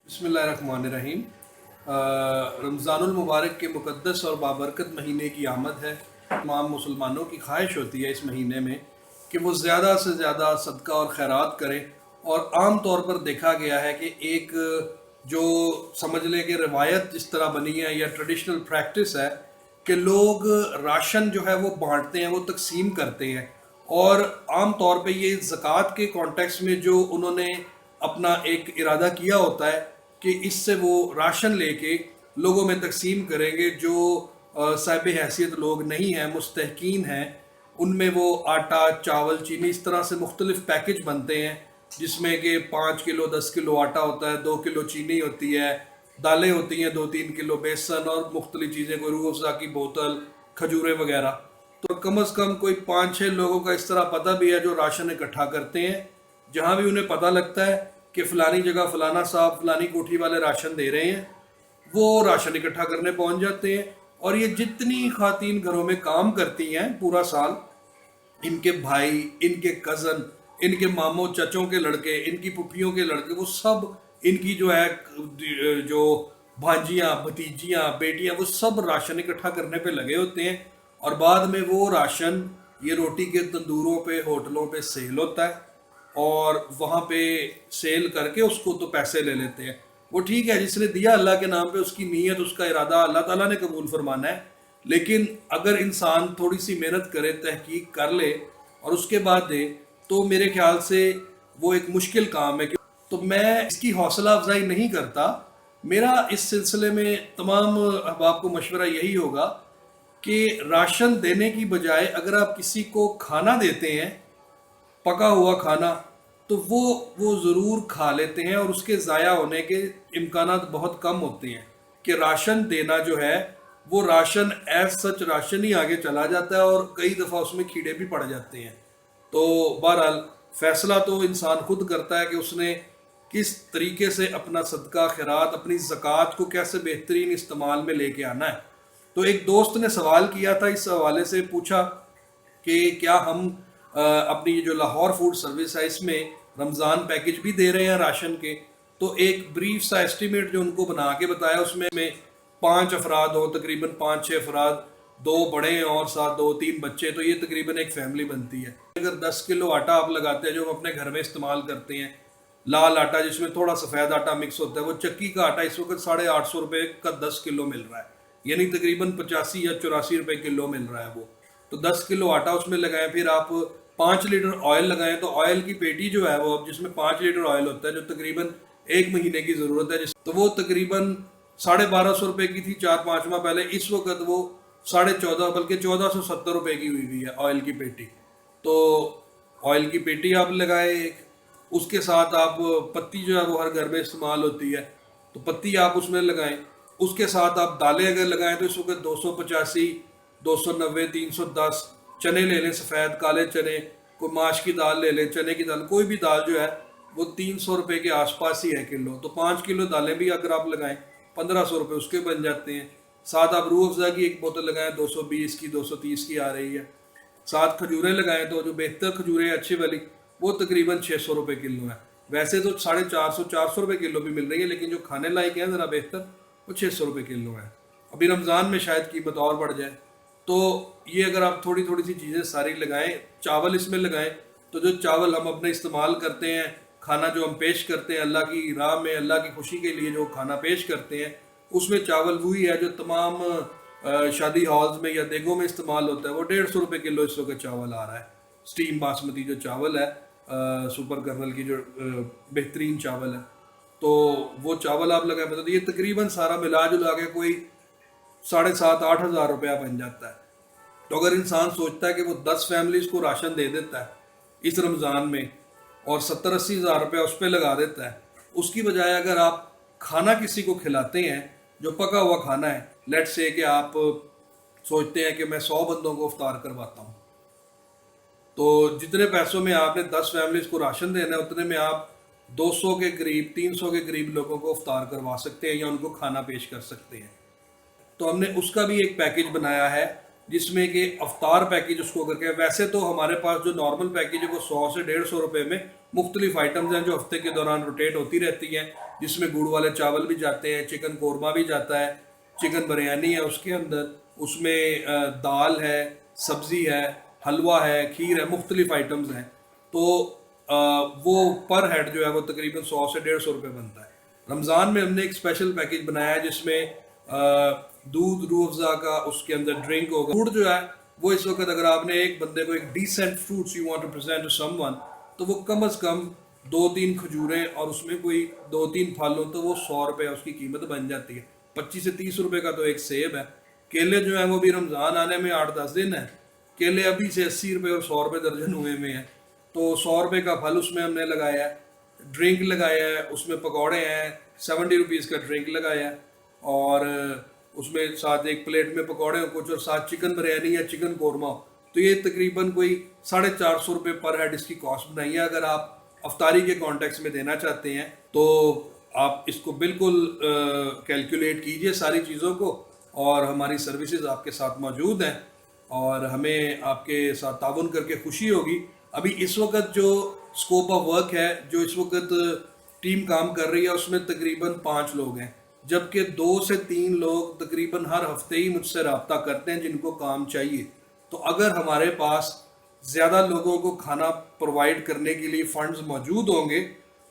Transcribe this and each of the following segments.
बिस्मिल्लाहिर्रहमानिर्रहीम। रमज़ानुल मुबारक के मुक़द्दस और बाबरकत महीने की आमद है। तमाम मुसलमानों की ख्वाहिश होती है इस महीने में कि वो ज़्यादा से ज़्यादा सदका और खैरात करें। और आम तौर पर देखा गया है कि एक जो समझ लें कि रवायत जिस तरह बनी है या ट्रेडिशनल प्रैक्टिस है कि लोग राशन जो है वो बांटते हैं, वो तकसीम करते हैं। और आम तौर पे ये ज़कात के कॉन्टेक्स्ट में जो उन्होंने अपना एक इरादा किया होता है कि इससे वो राशन लेके लोगों में तकसीम करेंगे। जो साहिब हैसियत लोग नहीं हैं, मुस्तहकीन हैं, उनमें वो आटा, चावल, चीनी, इस तरह से मुख्तलिफ पैकेज बनते हैं जिसमें कि 5 किलो 10 किलो आटा होता है, 2 किलो चीनी होती है, दालें होती हैं 2-3 किलो, बेसन और मुख्तलिफ चीज़ें, कोई रूह अफ़ज़ा की बोतल, खजूरें वगैरह। तो कम अज़ कम कोई 5-6 लोगों का इस तरह पता भी है जो राशन इकट्ठा करते हैं। जहाँ भी उन्हें पता लगता है कि फ़लानी जगह फ़लाना साहब फ़लानी कोठी वाले राशन दे रहे हैं, वो राशन इकट्ठा करने पहुंच जाते हैं। और ये जितनी ख़वातीन घरों में काम करती हैं पूरा साल, इनके भाई, इनके कज़न, इनके मामों चचों के लड़के, इनकी पुप्पियों के लड़के, वो सब इनकी जो है जो भांजियाँ, भतीजियाँ, बेटियाँ, वो सब राशन इकट्ठा करने पे लगे होते हैं। और बाद में वो राशन ये रोटी के तंदूरों पे, होटलों पे सेल होता है और वहाँ पे सेल करके उसको तो पैसे ले लेते हैं। वो ठीक है, जिसने दिया अल्लाह के नाम पे, उसकी नीयत, उसका इरादा अल्लाह ताला ने कबूल फरमाना है। लेकिन अगर इंसान थोड़ी सी मेहनत करे, तहकीक कर ले और उसके बाद दे, तो मेरे ख्याल से वो एक मुश्किल काम है। तो मैं इसकी हौसला अफजाई नहीं करता। मेरा इस सिलसिले में तमाम अहबाब को मशवरा यही होगा कि राशन देने की बजाय अगर आप किसी को खाना देते हैं, पका हुआ खाना, तो वो ज़रूर खा लेते हैं और उसके ज़ाया होने के इम्कानात बहुत कम होते हैं। कि राशन देना जो है वो राशन एज सच राशन ही आगे चला जाता है और कई दफ़ा उसमें कीड़े भी पड़ जाते हैं। तो बहरहाल फ़ैसला तो इंसान खुद करता है कि उसने किस तरीके से अपना सदका खैरात, अपनी ज़कात को कैसे बेहतरीन इस्तेमाल में लेके आना है। तो एक दोस्त ने सवाल किया था, इस हवाले से पूछा कि क्या हम अपनी जो लाहौर फूड सर्विस है इसमें रमज़ान पैकेज भी दे रहे हैं राशन के। तो एक ब्रीफ सा एस्टीमेट जो उनको बना के बताया, उसमें 5 अफराद हो, तकरीबन 5-6 अफराद, 2 बड़े हैं और साथ 2-3 बच्चे, तो ये तकरीबन एक फैमिली बनती है। अगर 10 किलो आटा आप लगाते हैं जो हम अपने घर में इस्तेमाल करते हैं, लाल आटा जिसमें थोड़ा सफ़ेद आटा मिक्स होता है, वो चक्की का आटा इस वक्त 850 रुपये का 10 किलो मिल रहा है, यानी तकरीबन 85 या 84 रुपये किलो मिल रहा है वो। तो 10 किलो आटा उसमें लगाएं, फिर आप 5 लीटर ऑयल लगाएं, तो ऑयल की पेटी जो है वो, अब जिसमें 5 लीटर ऑयल होता है, जो तकरीबन 1 महीने की ज़रूरत है, तो वो तकरीबन 1250 रुपये की थी 4-5 माह पहले। इस वक्त वो 14.5 बल्कि 1470 रुपये की हुई है ऑयल की पेटी। तो ऑयल की पेटी आप लगाए एक, उसके साथ आप पत्ती जो है वो हर घर में इस्तेमाल होती है, तो पत्ती आप उसमें लगाएं। उसके साथ आप दालें अगर लगाएं तो इस वक्त 285, 290, 310 चने ले लें, सफ़ेद काले चने, कोई माश की दाल ले लें, चने की दाल, कोई भी दाल जो है वो 300 रुपये के आसपास ही है किलो। तो 5 किलो दालें भी अगर आप लगाएं, 1500 रुपये उसके बन जाते हैं। साथ आप रूह अफ़ज़ा की एक बोतल लगाएं, 220 की, 230 की आ रही है। साथ खजूरें लगाएं, तो जो बेहतर खजूरें अच्छी वाली, वो तकरीबन 600 रुपये किलो है। वैसे तो 450 रुपये किलो भी मिल रही है, लेकिन जो खाने लायक है ज़रा बेहतर, वो 600 रुपये किलो है। अभी रमज़ान में शायद कीमत और बढ़ जाए। तो ये अगर आप थोड़ी थोड़ी सी चीज़ें सारी लगाएं, चावल इसमें लगाएं, तो जो चावल हम अपने इस्तेमाल करते हैं, खाना जो हम पेश करते हैं अल्लाह की राह में, अल्लाह की खुशी के लिए जो खाना पेश करते हैं, उसमें चावल वही है जो तमाम शादी हॉल्स में या देगों में इस्तेमाल होता है। वो 150 रुपये किलो इस वक्त चावल आ रहा है। स्टीम बासमती जो चावल है, सुपर कर्नल की जो बेहतरीन चावल है, तो वो चावल आप लगाए, मतलब ये तकरीबन सारा मिला जुला के कोई 7,500-8 हज़ार रुपया बन जाता है। तो अगर इंसान सोचता है कि वो 10 फैमिलीज़ को राशन दे देता है इस रमज़ान में और 70-80 हज़ार रुपया उस पर लगा देता है, उसकी बजाय अगर आप खाना किसी को खिलाते हैं जो पका हुआ खाना है, लेट्स से कि आप सोचते हैं कि मैं 100 बंदों को इफ्तार करवाता हूँ, तो जितने पैसों में आपने 10 फैमिलीज़ को राशन देना है, उतने में आप 200 के करीब, 300 के करीब लोगों को इफ्तार करवा सकते हैं या उनको खाना पेश कर सकते हैं। तो हमने उसका भी एक पैकेज बनाया है जिसमें कि अफ्तार पैकेज उसको करके। वैसे तो हमारे पास जो नॉर्मल पैकेज है वो 100 से 150 रुपये में मुख्तलिफ आइटम्स हैं जो हफ्ते के दौरान रोटेट होती रहती हैं। جس میں گڑ والے چاول بھی جاتے ہیں، چکن قورمہ بھی جاتا ہے، چکن بریانی ہے اس کے اندر، اس میں دال ہے، سبزی ہے، حلوہ ہے، کھیر ہے، مختلف آئٹمز ہیں. تو وہ پر ہیڈ جو ہے وہ تقریباً 100 سے 150 روپے بنتا ہے. رمضان میں ہم نے ایک اسپیشل پیکج بنایا ہے جس میں دودھ، روح افزا کا اس کے اندر ڈرنک ہوگا. فوڈ جو ہے وہ اس وقت اگر آپ نے ایک بندے کو ایک decent fruits you want to present to someone, تو وہ کم از کم 2-3 کھجوریں اور اس میں کوئی 2-3 پھل ہوں تو وہ 100 روپے اس کی قیمت بن جاتی ہے. 25 سے 30 روپے کا تو ایک سیب ہے. کیلے جو ہیں وہ بھی رمضان آنے میں 8-10 دن ہیں. کیلے ابھی سے 80 روپے اور 100 روپے درجن ہوئے میں ہیں. تو 100 روپے کا پھل اس میں ہم نے لگایا ہے. ڈرنک لگایا ہے، اس میں پکوڑے ہیں، 70 روپیز کا ڈرنک لگایا ہے، اور اس میں ساتھ ایک پلیٹ میں پکوڑے ہوں کچھ، اور ساتھ چکن بریانی یا چکن قورمہ ہو. تو یہ تقریباً کوئی 450 روپے پر ہیڈ اس کی کاسٹ بنائی ہے. اگر آپ افطاری کے کانٹیکس میں دینا چاہتے ہیں تو آپ اس کو بالکل کیلکولیٹ کیجئے ساری چیزوں کو، اور ہماری سروسز آپ کے ساتھ موجود ہیں، اور ہمیں آپ کے ساتھ تعاون کر کے خوشی ہوگی. ابھی اس وقت جو اسکوپ آف ورک ہے، جو اس وقت ٹیم کام کر رہی ہے، اس میں تقریباً 5 لوگ ہیں، جبکہ 2 سے 3 لوگ تقریباً ہر ہفتے ہی مجھ سے رابطہ کرتے ہیں جن کو کام چاہیے. تو اگر ہمارے پاس زیادہ لوگوں کو کھانا پرووائڈ کرنے کے لیے فنڈز موجود ہوں گے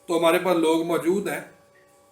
تو ہمارے پاس لوگ موجود ہیں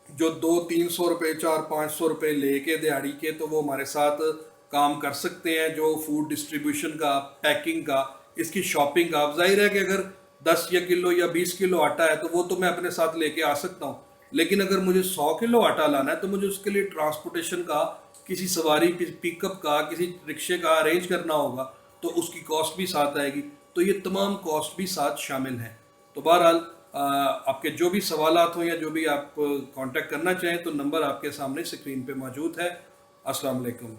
جو 200-300 روپے 400-500 روپے لے کے دیہڑی کے، تو وہ ہمارے ساتھ کام کر سکتے ہیں. جو فوڈ ڈسٹریبیوشن کا، پیکنگ کا، اس کی شاپنگ کا. اب ظاہر ہے کہ اگر 10 کلو یا 20 کلو آٹا ہے تو وہ تو میں اپنے ساتھ لے کے آ سکتا ہوں، لیکن اگر مجھے 100 کلو آٹا لانا ہے تو مجھے اس کے لیے ٹرانسپورٹیشن کا، کسی سواری، کسی پک اپ کا، کسی رکشے کا ارینج کرنا ہوگا، تو اس کی کاسٹ بھی ساتھ آئے گی. تو یہ تمام کاسٹ بھی ساتھ شامل ہیں. تو بہرحال آپ کے جو بھی سوالات ہوں یا جو بھی آپ کانٹیکٹ کرنا چاہیں تو نمبر آپ کے سامنے اسکرین پہ موجود ہے. السلام علیکم.